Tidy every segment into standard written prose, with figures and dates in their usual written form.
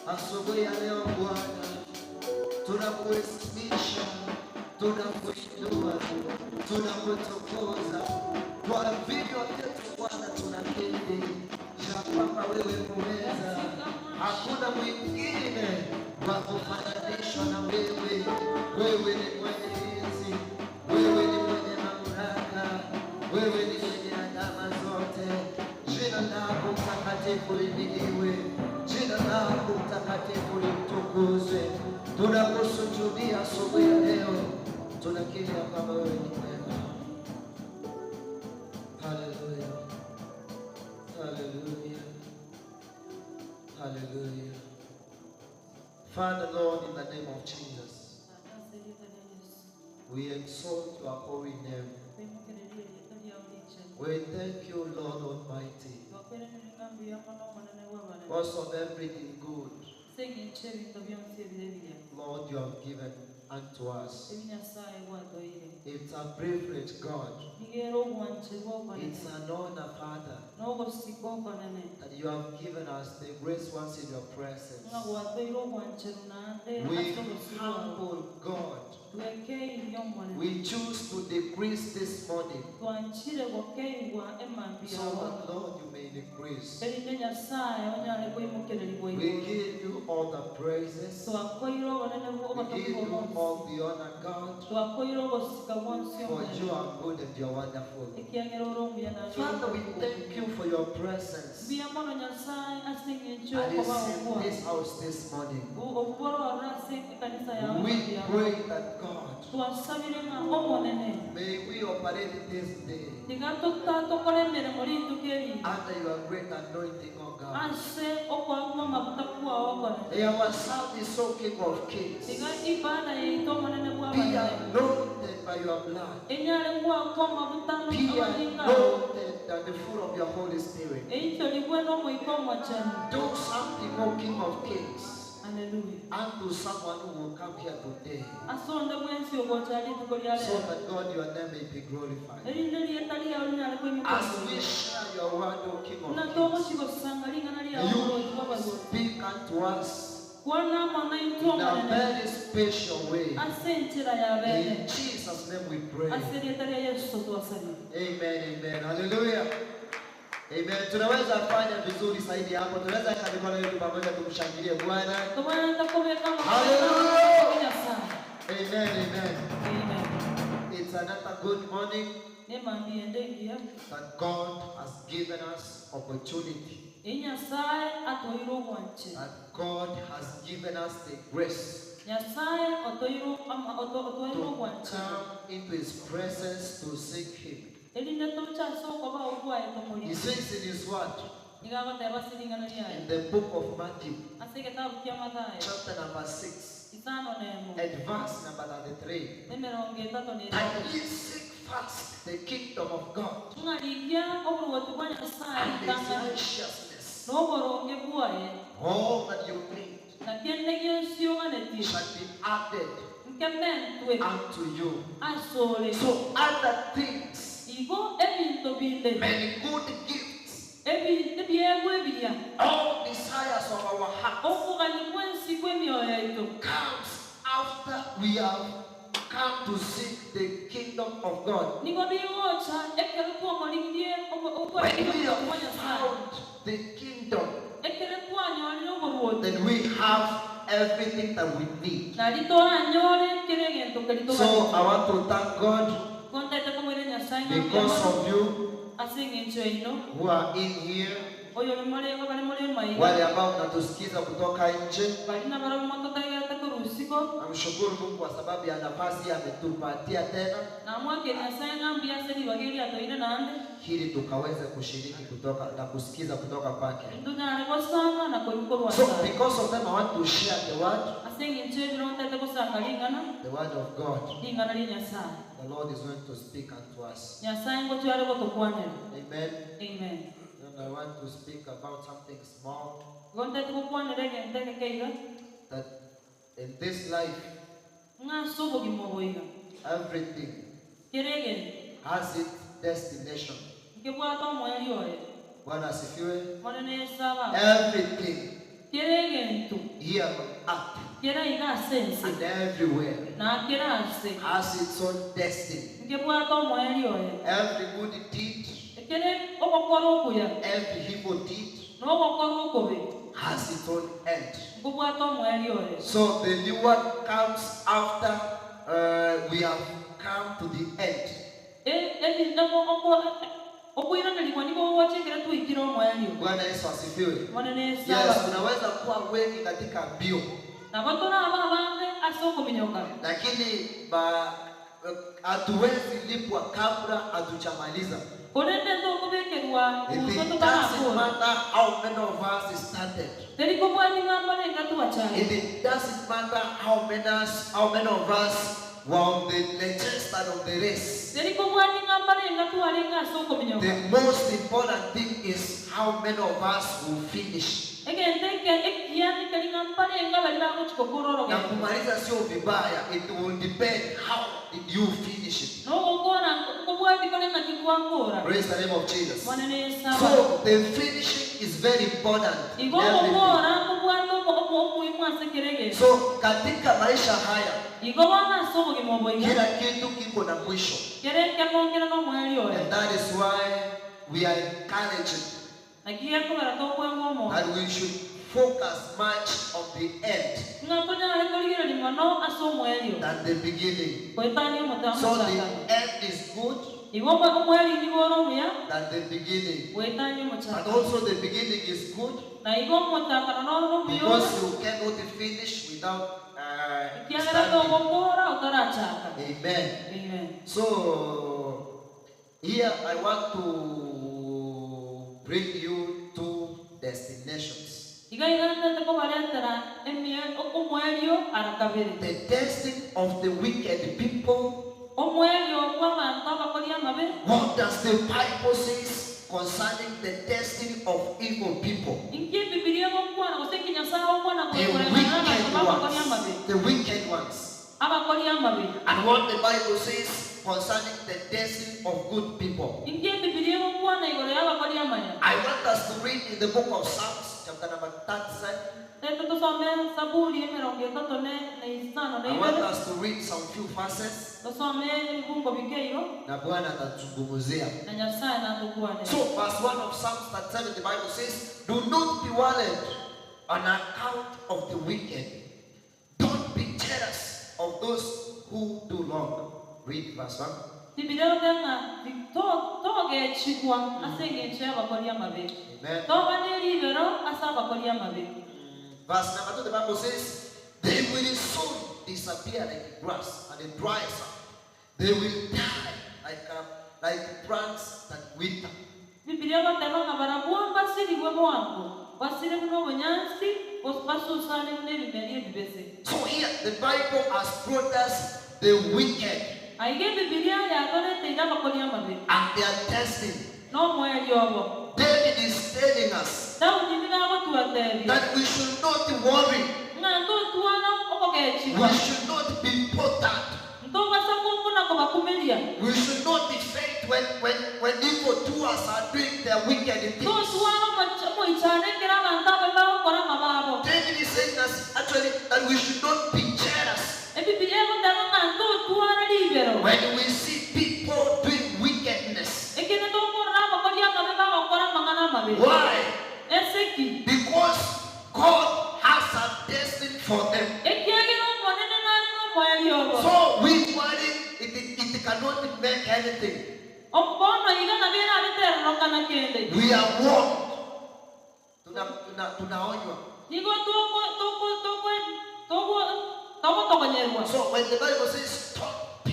asubuhi ya leo Bwana, tunakuheshimisha, tunakuinua, tunakutukuza kwa vivyo vyetu Bwana, tunakiri ya kwamba wewe muweza, hakuna mwingine wa kufananishwa na wewe. Wewe ni mwenye enzi, wewe ni mwenye mamlaka, wewe ni mwenye adama zote. Jina lako mtakatifu lihimidiwe, jina lako mtakatifu litukuzwe. Tunakusujudia asubuhi ya leo, tunakiri ya kwamba wewe ni mwema. Hallelujah, hallelujah, hallelujah. Father, Lord, in the name of Jesus, we exalt your holy name. We thank you, Lord Almighty, because of everything good, Lord, you have given unto us. It's a privilege, God. It's an honor, Father, that you have given us the grace once in your presence. We humble God. We choose to decrease this morning so that, Lord, you may increase. We give you all the praises. We give you all the honor, God, for you are good and you are wonderful. Father, we thank you for your presence that is in this house this morning. We pray that, God, may we operate this day under your great anointing, oh God. Our sound is so King of Kings. Be anointed by your blood. Be anointed at the foot of your Holy Spirit. Do something, oh King of Kings. Hallelujah. Unto someone who will come here today, so that, God, your name may be glorified. As we share your word, O King of Kings, you speak unto us in a very special way. In Jesus' name we pray. Amen, amen. Hallelujah. Amen. Tunaweza fanya vizuri zaidi hapo. Tunaweza kadibana yetu pamoja tumshangilie Bwana. Hallelujah. Amen, amen. Amen. It's another good morning that God has given us opportunity. That God has given us the grace to come into His presence to seek Him. He says in His word, in the book of Matthew, chapter number 6, and verse number 33, that ye seek first the kingdom of God and His righteousness, all that you need shall be added unto you. So other things, many good gifts, all desires of our hearts comes after we have come to seek the kingdom of God. When we have found the kingdom, then we have everything that we need. So I want to thank God because of you who are in here, wale ambao mnatusikiza kutoka nje. Namshukuru Mungu kwa sababu ya nafasi ametupatia tena ili tukaweze kushiriki kutoka na kusikiza kutoka kwake. So because of them I want to share the word of God. The Lord is going to speak unto us. Amen. Amen. And I want to speak about something small. That in this life, everything has its destination. Bwana asifiwe. Everything here on earth and everywhere has its own destiny. Every good deed, every evil deed has its own end. So the new one comes after we have come to the end. Bwana Yesu asifiwe. Yes, unaweza kuwa wengi katika mbio, lakini hatuwezi lipwa kabla hatujamaliza. It doesn't matter how many of us started. It doesn't matter how many of us were on the chest of the race. The most important thing is how many of us will finish. Na kumaliza sio vibaya, it will depend how did you finish it. Praise the name of Jesus. So the finishing is very important. So katika maisha haya kila kitu kiko na mwisho. And that is why we are encouraged that we should focus much on the end than the beginning. So the end is good than the beginning. And also the beginning is good because you cannot finish without starting. Amen. Amen. So here I want to bring you two destinations. The destiny of the wicked people. What does the Bible say concerning the destiny of evil people? The wicked ones. And what the Bible says concerning the destiny of good people. I want us to read in the book of Psalms, chapter number 37. I want us to read some few verses. So verse 1 of Psalms 37, the Bible says, do not be worried on account of the wicked. Don't be jealous of those who do wrong. Read verse 1. Amen. Verse number 2, the Bible says, they will soon disappear like grass and it dries up. They will die like plants that wither. So here the Bible has brought us the wicked and their destiny. David is telling us that we should not worry. We should not be bothered. We should not be faint when evildoers are doing their wicked things. David is saying us actually that we should not be jealous when we see people doing wickedness. Why? Because God has a destiny for them. So we worry, it cannot make anything. We are warned. Tunaonywa. So when the Bible says stop,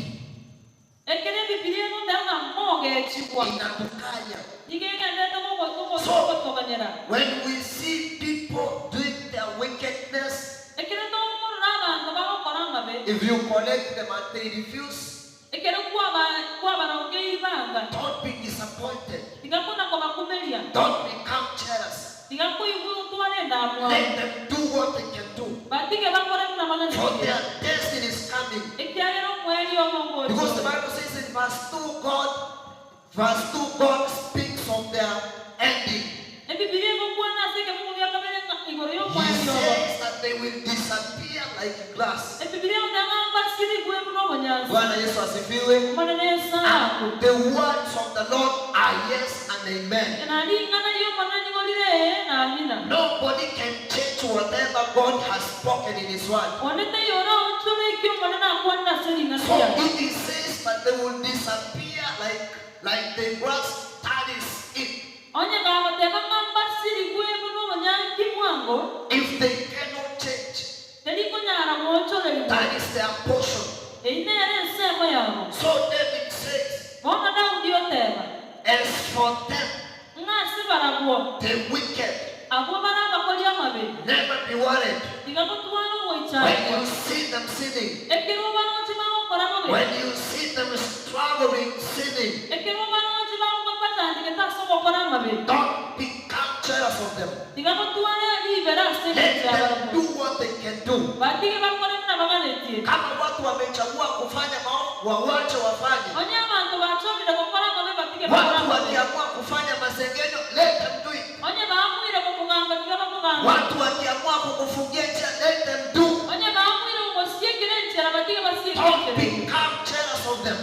so when we see people doing their wickedness, if you collect them and they refuse, don't be disappointed. Don't become jealous. Let them do what they can do. For their destiny is coming. Because the Bible says in verse 2, God speaks of their ending. He says that they will disappear like glass. Bwana Yesu asifiwe. And the words of the Lord are yes and amen. Nobody can change whatever God has spoken in His word. So if He says that they will disappear like the grass turns it. If they cannot change, that is their portion. So David says, as for them, the wicked, never be worried. When you see them sinning, when you see them struggling sinning, don't become jealous of them. Let them do what they can do. Kama watu wamechagua kufanya maovu, wawache wafanye. Watu wakiamua kufanya masengenyo, let them do it. Watu wakiamua kukufungia njia, let them do. Don't become jealous of them.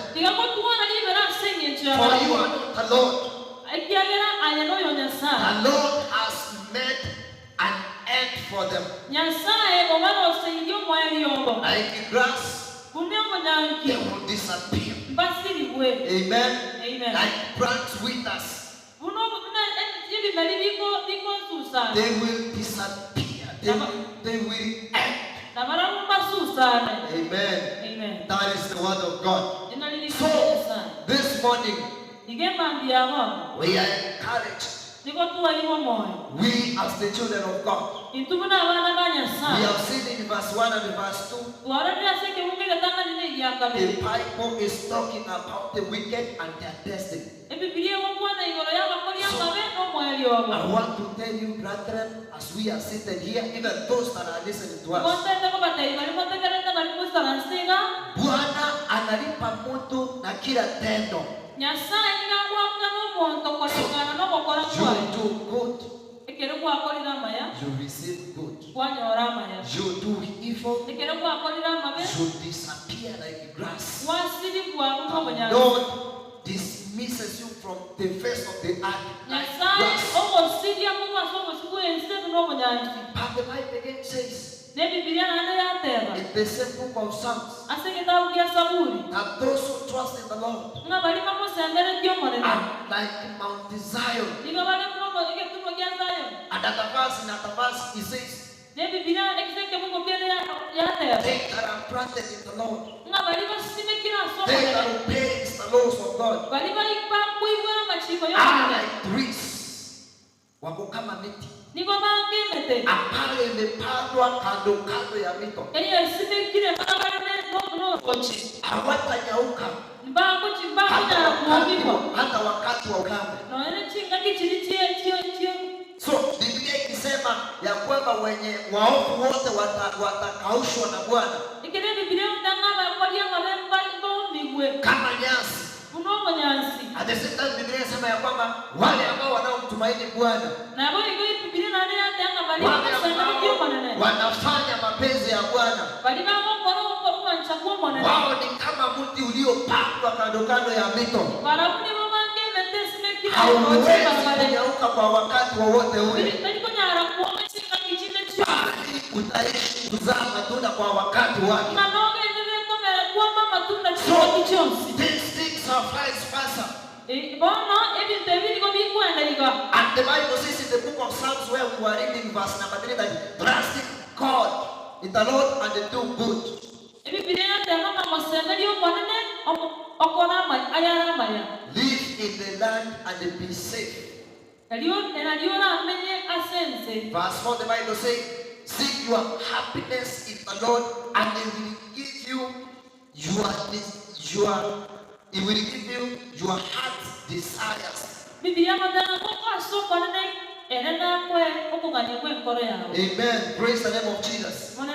For you are not the Lord. The Lord has made an end for them. Like grass, they will disappear. Amen. Like plants with us, they will disappear. They will end. Amen. That is the word of God. So this morning we are encouraged. We as the children of God, we have seen in verse 1 and verse 2, the Bible is talking about the wicked and their destiny. So, I want to tell you, brethren, as we are seated here, even those that are listening to us, Bwana analipa mtu na kila tendo. So, you do good, you receive good. You do evil, you disappear like grass. God dismisses you from the face of the earth like grass. But the Bible again says, in the same book of Psalms, that those who trust in the Lord are like Mount Zion. And at the verse he says, they that are planted in the Lord, they that obey the laws of God, are like trees, wako kama miti ambayo imepandwa kando kando ya mito, hawatanyauka hata wakati wa ukame. So Biblia ikisema ya kwamba wenye waovu wote watakaushwa na Bwana kama nyasi. At the same time Biblia inasema ya kwamba wale ambao wanaomtumaini Bwana, wale ambao wanafanya mapenzi ya Bwana, wao ni kama mti uliopandwa kando kando ya mito, hauwezi kunyauka kwa wakati wowote ule, bali utaishi kuzaa matunda kwa wakati wake. So, these things are vice versa. And the Bible says in the book of Psalms, where we were reading verse number 3, that trusting God in the Lord and they do good. Live in the land and be safe. Verse 4, the Bible says, seek your happiness in the Lord and He will give you your heart's desires. Amen. Praise the name of Jesus. Now,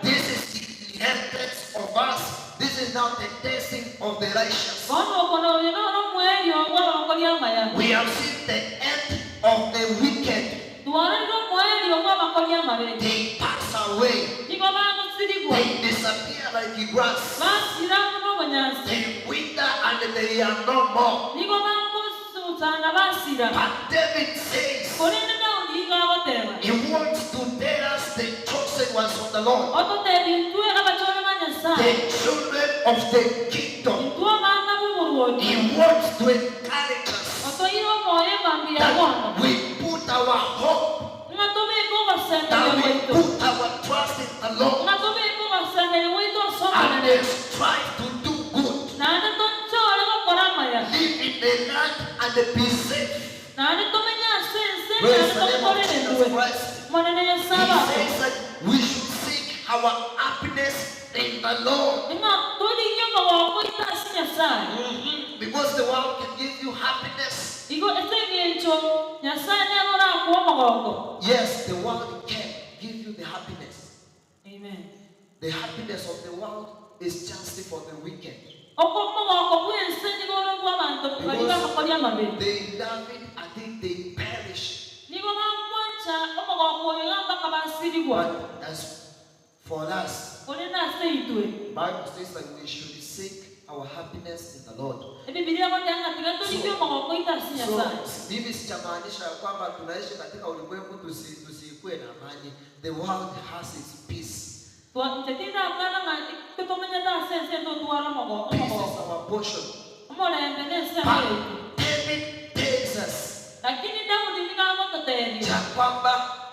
this is the inheritance of us. This is now the testing of the righteous. We have seen the end of the wicked. they pass away. They disappear like grass. They wither and they are no more. But David says he wants to tell us the chosen ones of the Lord, the children of the kingdom. He wants to encourage us that we put our hope, that we put our trust in the Lord, and they strive to do good, live in the land and be safe. Praise the name of Jesus Christ. He says that we should seek our happiness in the Lord. Because the world can give you happiness. Yes, the world can give you the happiness. Amen. The happiness of the world is just for the wicked. Because they love it until they perish. But as for us, the Bible says that we should seek our happiness in the Lord. Mimi sijamaanisha kwamba tunaishi katika ulimwengu tusikuwe na amani. The world has its peace. Peace is our portion. But David tells us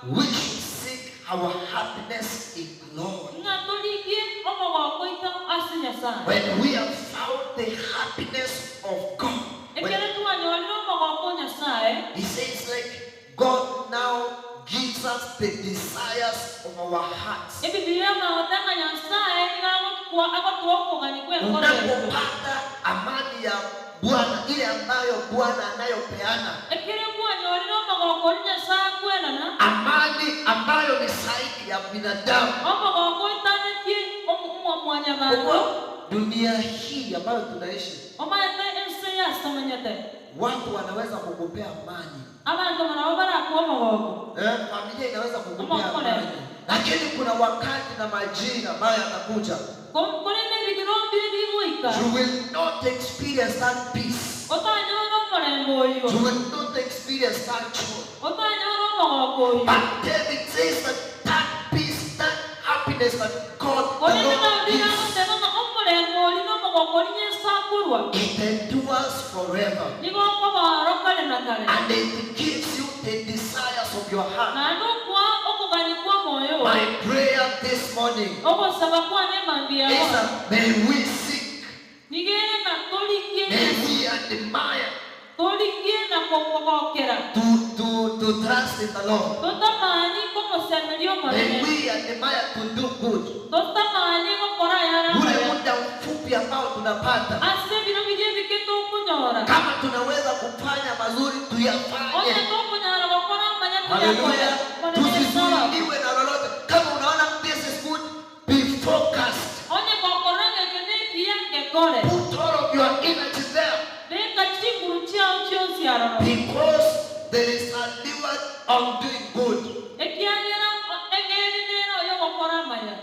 we should seek our happiness in the Lord. When we have found the happiness of God, he says like God now gives us the desires of our hearts. Unapopata amani ya Bwana, ile ambayo Bwana anayopeana, amani ambayo ni zaidi ya binadamu. Dunia hii ambayo tunaishi, watu wanaweza kukupea amani, familia inaweza kukupea amani, lakini kuna wakati na majira ambayo yatakuja, you will not experience that peace. You will not experience that joy. But David says that that peace, that happiness that God the Lord gives, it endures forever. And it gives you the desires of your heart. My prayer this morning is that may we seek, may we admire to trust in the Lord. May we admire to do good. Ule muda mfupi ambao tunapata, kama tunaweza kufanya mazuri tuyafanye. Hallelujah. Tusizuiliwe na lolote. Kama unaona this is good, be focused. Put all of your energy there. Because there is a reward on doing good.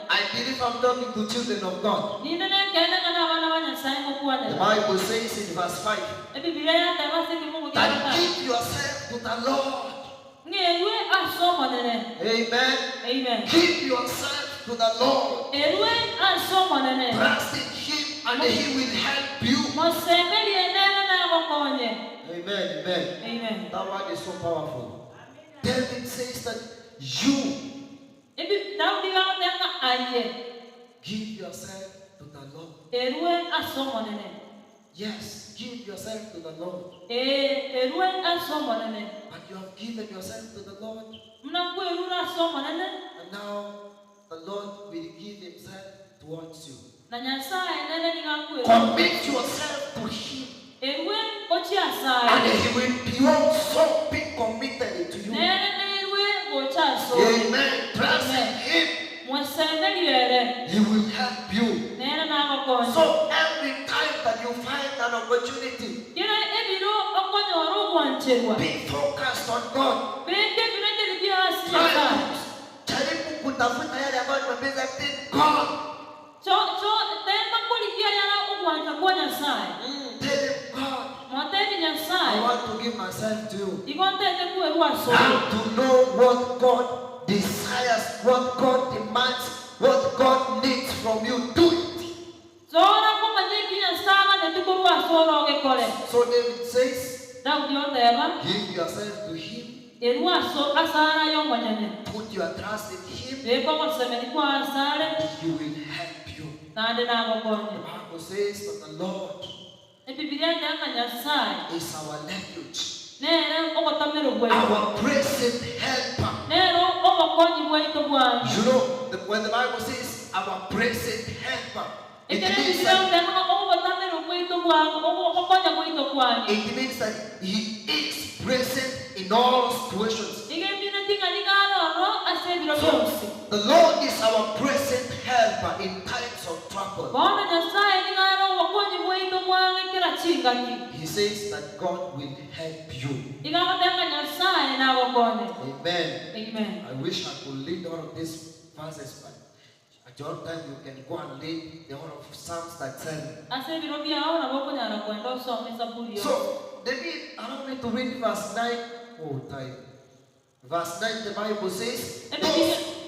I believe I'm talking to children of God. The Bible says in verse 5 that give yourself to the Lord. Amen. Amen. Give yourself to the Lord. Trust in Him and He will help you. Amen. Amen. Amen. That word is so powerful. David says that you give yourself to the Lord. Yes, give yourself to the Lord. But you have given yourself to the Lord. And now the Lord will give Himself towards you. Commit yourself to Him. And He will also be committed to you. Amen. Trust in Him. He will help you. So every time that you find an opportunity, be focused on God. Try to kutafuta yale ambayo ni mapenzi ya God. Tema kulikia yala ukwanja kwa Nyasaye. Tell him, God, Nyasaye. I want to give myself to you. Igontete kuwe ruaso. And to know what God desires, what God demands, what God needs from you. Do it. Zora kumanyiki Nyasaye netuko ruaso roge kole. So David says, Daudi ondeba. give yourself to him. Eruaso asara yongwanyane. Put your trust in him. Eko kosemeni kwa asare. He will help you. Nande na gokonye. The Bible says that the Lord is our refuge, our present helper. You know, when the Bible says our present helper, it means that he is present in all situations. The Lord is our present helper in times of trouble. He says that God will help you. Amen. Amen. I wish I could read all of these verses, but at your time you can go and read the whole of Psalms 37. So, David, allow me to read verse 9. Oh, time. Verse 9, the Bible says,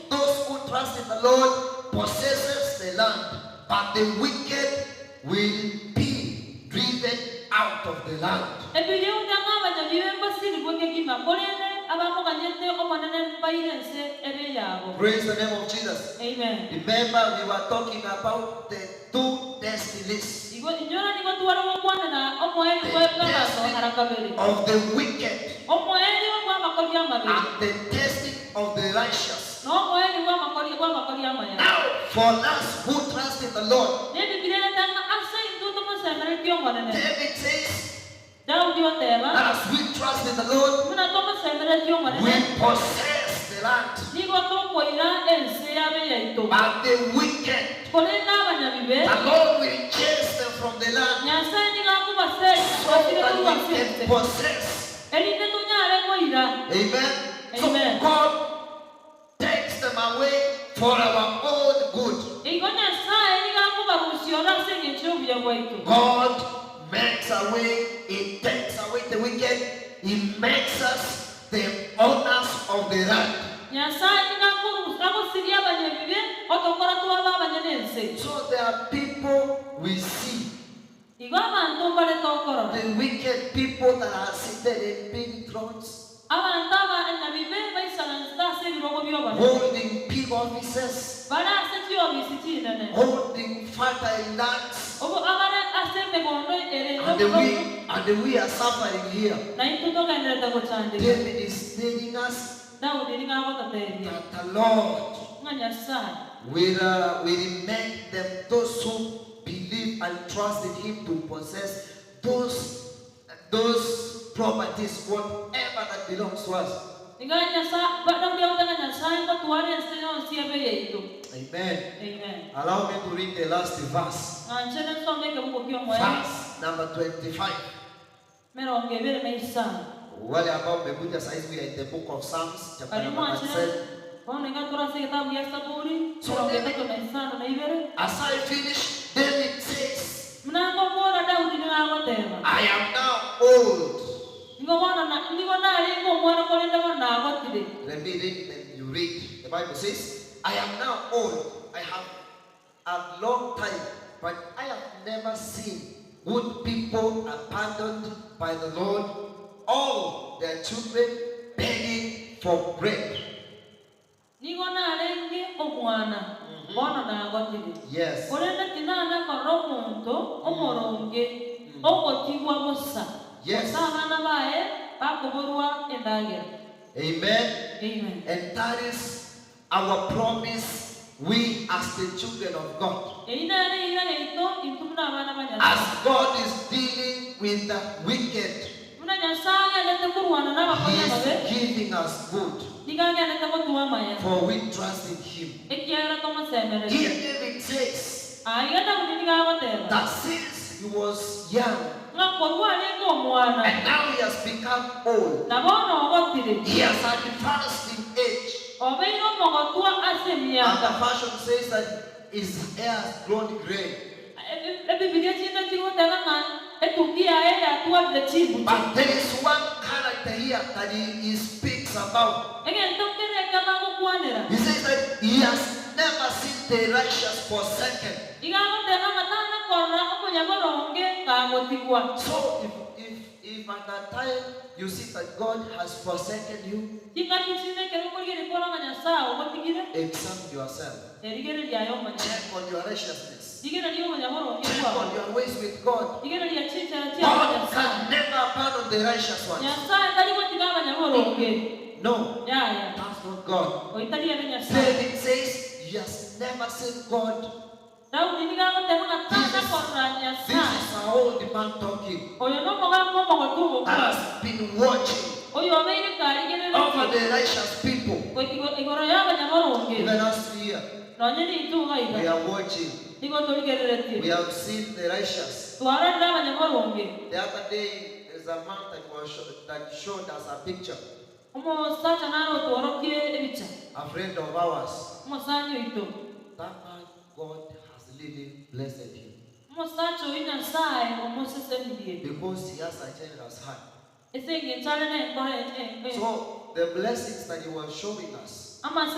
those who trust in the Lord possesses the land, but the wicked will be driven out of the land. Praise the name of Jesus. Amen. Remember, we were talking about the two destinies. The destiny of the wicked and the destiny of the righteous. Now, for us who trust in the Lord, David says, as we trust in the Lord, we possess the land. But the wicked, the Lord will chase them from the land so that we can possess. Amen. So God takes them away for our own good. God makes a way, He takes away the wicked, He makes us the owners of the land. So there are people we see, the wicked people that are seated in big thrones, holding big offices, holding fertile lands, and we are suffering here. David is telling us that the Lord will make them, those who believe and trust in Him, to possess those properties, whatever that belongs to us. Amen. Amen. Allow me to read the last verse. Verse number 25. Wale ambao mmekuja saizi, we are in the book of Psalms, chapter number 27. So as I finish, David says, I am now old. Let me read, then you read. The Bible says, I am now old. I have a long time, but I have never seen good people abandoned by the Lord, all their children begging for bread. Yes. Yes. Amen. Amen. And that is our promise, we as the children of God. As God is dealing with the wicked, He is giving us good, for we trust in Him. Here David says that since he was young, and now he has become old, he has advanced in age, Another version says that his hair has grown gray. But there is one character here that he speaks about. He says that he has never seen the righteous forsaken. So if at that time you see that God has forsaken you, examine yourself. Check on your righteousness. Check on your ways with God. God can never pardon the righteous ones. No, that's not God. David says he has never seen God. This is an old man talking that has been watching over the righteous people. Even us here, we are watching. We have seen the righteous. The other day, there's a man that showed us a picture. A friend of ours. That man, God has really blessed him. Because he has a generous heart. So the blessings that he was showing us, mahali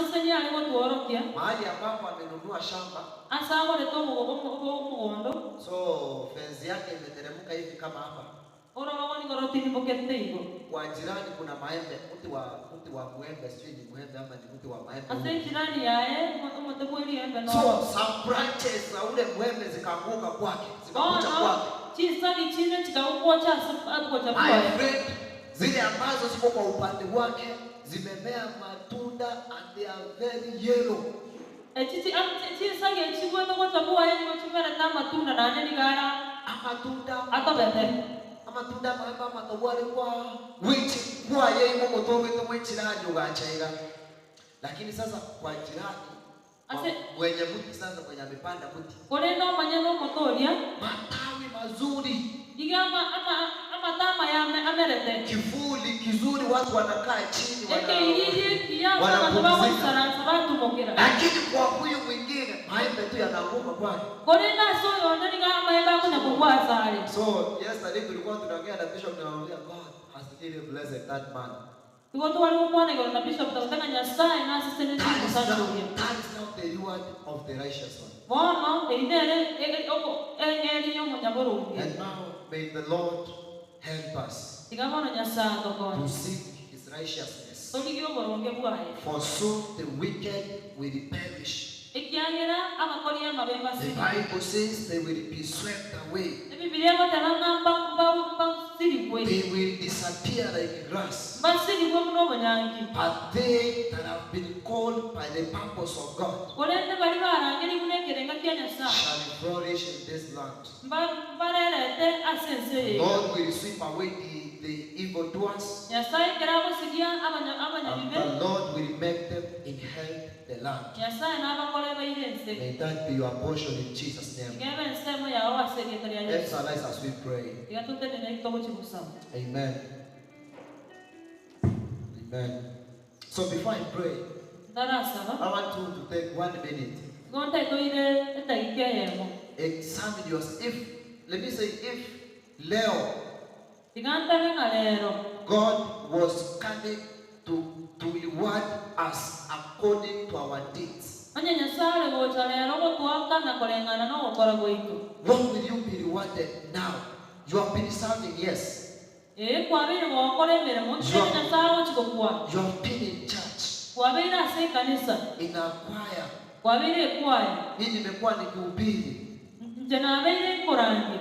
ambapo amenunua shamba, so fence yake imeteremka hivi kama hapa. Kwa jirani kuna maembe, mti wa muembe, sio ni muembe ama ni mti wa maembe. So some branches za ule muembe zikaanguka kwake, zikakuja kwake. My friend, zile ambazo ziko kwa upande wake zimemea matunda and they are very yellow. Amatunda maembe matowale kwa wichi kwa yeye motowe to wichi na nyugachaira. Lakini sasa kwa jirani mwenye mti sasa mwenye amepanda mti, matawi mazuri, kivuli kizuri, watu wanakaa chini wanapumzika. Lakini kwa huyu mwingine maembe tu yanaanguka kwake. So yesterday tulikuwa tunaongea na bishop, tunamwambia God has really blessed that man. That is not the reward of the righteous one. And now may the Lord help us to seek his righteousness. For so the wicked will perish. The Bible says they will be swept away. They will disappear like grass. But they that have been called by the purpose of God shall flourish in this land. Lord will sweep away the evildoers, and the Lord will make them inherit the land. May that be your portion in Jesus' name. Let's arise as we pray. Amen. Amen. So before I pray, I want you to take 1 minute. Examine yourself. Let me say, if Leo, God was coming to reward us according to our deeds, what will you be rewarded now? You have been serving, yes. You have been in church, in a choir. Mimi nimekuwa nikihubiri.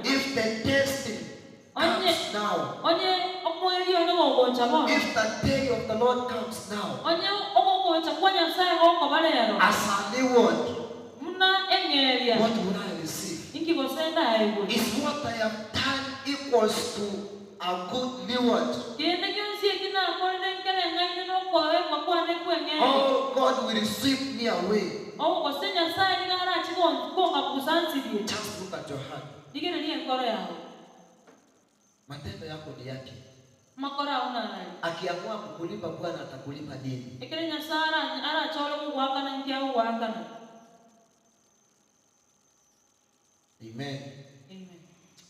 If the testing comes now, if the day of the Lord comes now, as a reward, what would I receive? Is what I have done equals to a good reward? Oh, God will sweep me away. Just look at your heart. Matendo yako ni yapi? makora unai Akiamua kukulipa Bwana atakulipa nini? ekere nyasara ara cholo kuwaka na ntia uwaka na. Amen. Amen.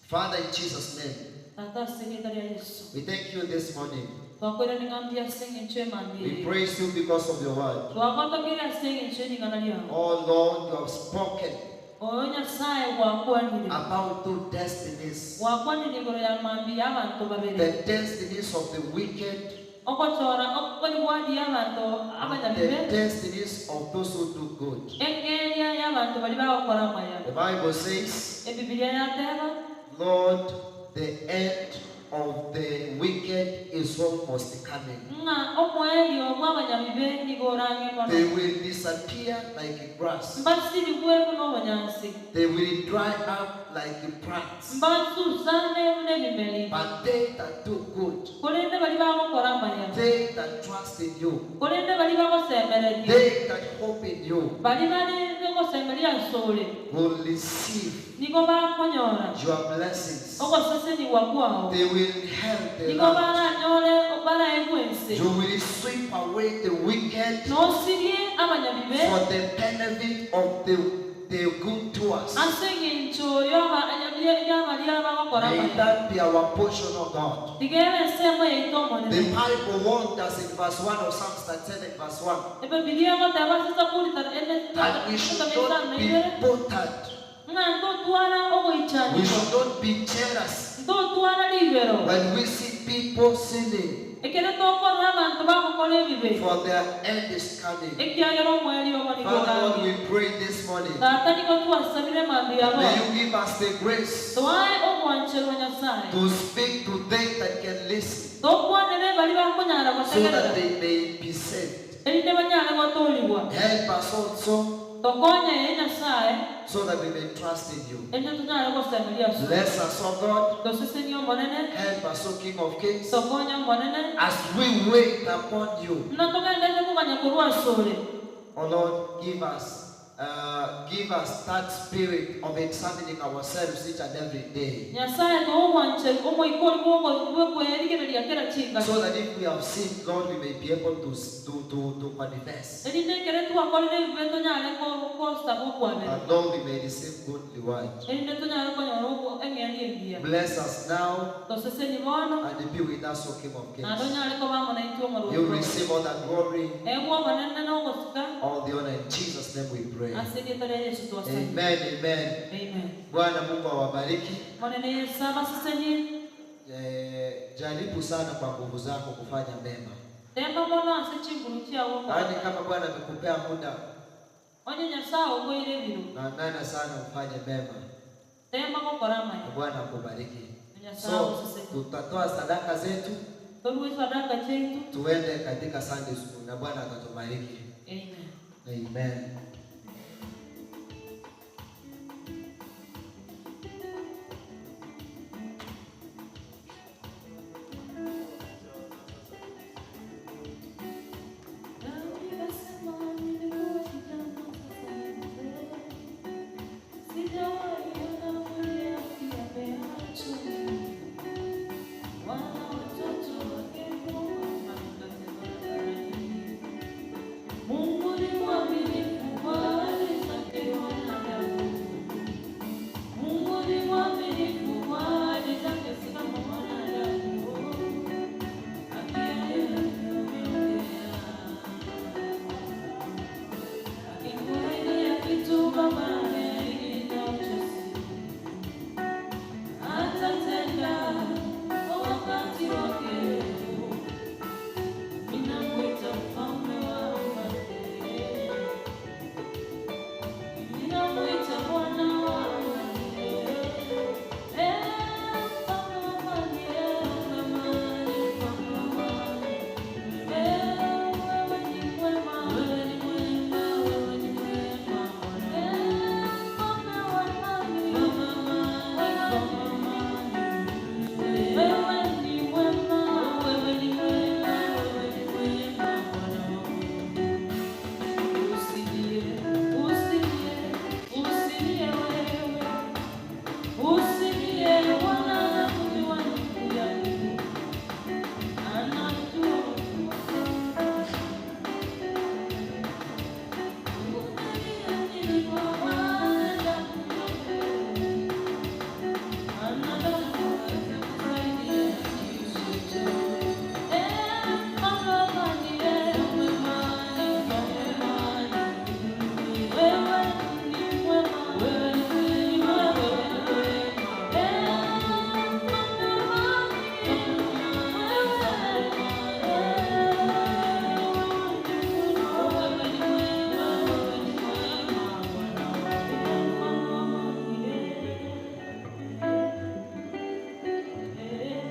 Father, in Jesus' name, Tata sekretari ya Yesu. we thank you this morning. Twakwera ningambia sing nchwe mandi. We praise you because of your word. Twakwata kira sing nchwe ninganalia. Oh Lord, you have spoken Onya sae wakwani. about two destinies. Wakwani ningoro ya mambi abantu babiri. The destinies of the wicked, Okotora okwani wadi abantu abanyabire. the destinies of those who do good. Engenya y'abantu bali bakora maya. The Bible says, Biblia yateba, Lord, the end of the wicked is almost coming. nga omweli omwabanyabibe nigorange kono. They will disappear like grass. Mbasi bigwebu n'obunyansi. They will dry up like plants. Mbansu zane n'ebimeli. But they that do good, Kolende bali bakora maya. they that trust in you, Kolende bali bakosemberedde. they that hope in you, Bali bakosemberedde nsole. will receive Niko bakonyora. your blessings. Okosese ni wakwao. They will help the Niko land. baranyole obara egwense. You will sweep away the wicked Nosibye abanyabibe. for the benefit of the good to us. Asenge nchoyo y'abali abakora May maya. that be our portion of God. The Bible warned us in verse 1 of Psalms 37, verse 1, that we should not be bothered. We should not be jealous when we see people sinning, for their end is coming. Father, Lord, we pray this morning, may you give us the grace to speak to them that can listen, so that they may be saved. Help us also, so that we may trust in you. Bless us, O God. Help us, O King of Kings, as we wait upon you. Oh Lord, give us that spirit of examining ourselves each and every day, so that if we have sinned, Lord, we may be able to confess, and Lord, we may receive good reward. Bless us now and be with us, O King of Kings. You receive all that glory, all the honor. In Jesus' name we pray. Amen, amen. Bwana Mungu awabariki. Jaribu sana kwa nguvu zako kufanya mema. Yaani kama Bwana amekupea muda, ng'ang'ana sana ufanye mema. Bwana akubariki. So, tutatoa sadaka zetu, tuende katika Sunday school na Bwana atatubariki. Amen.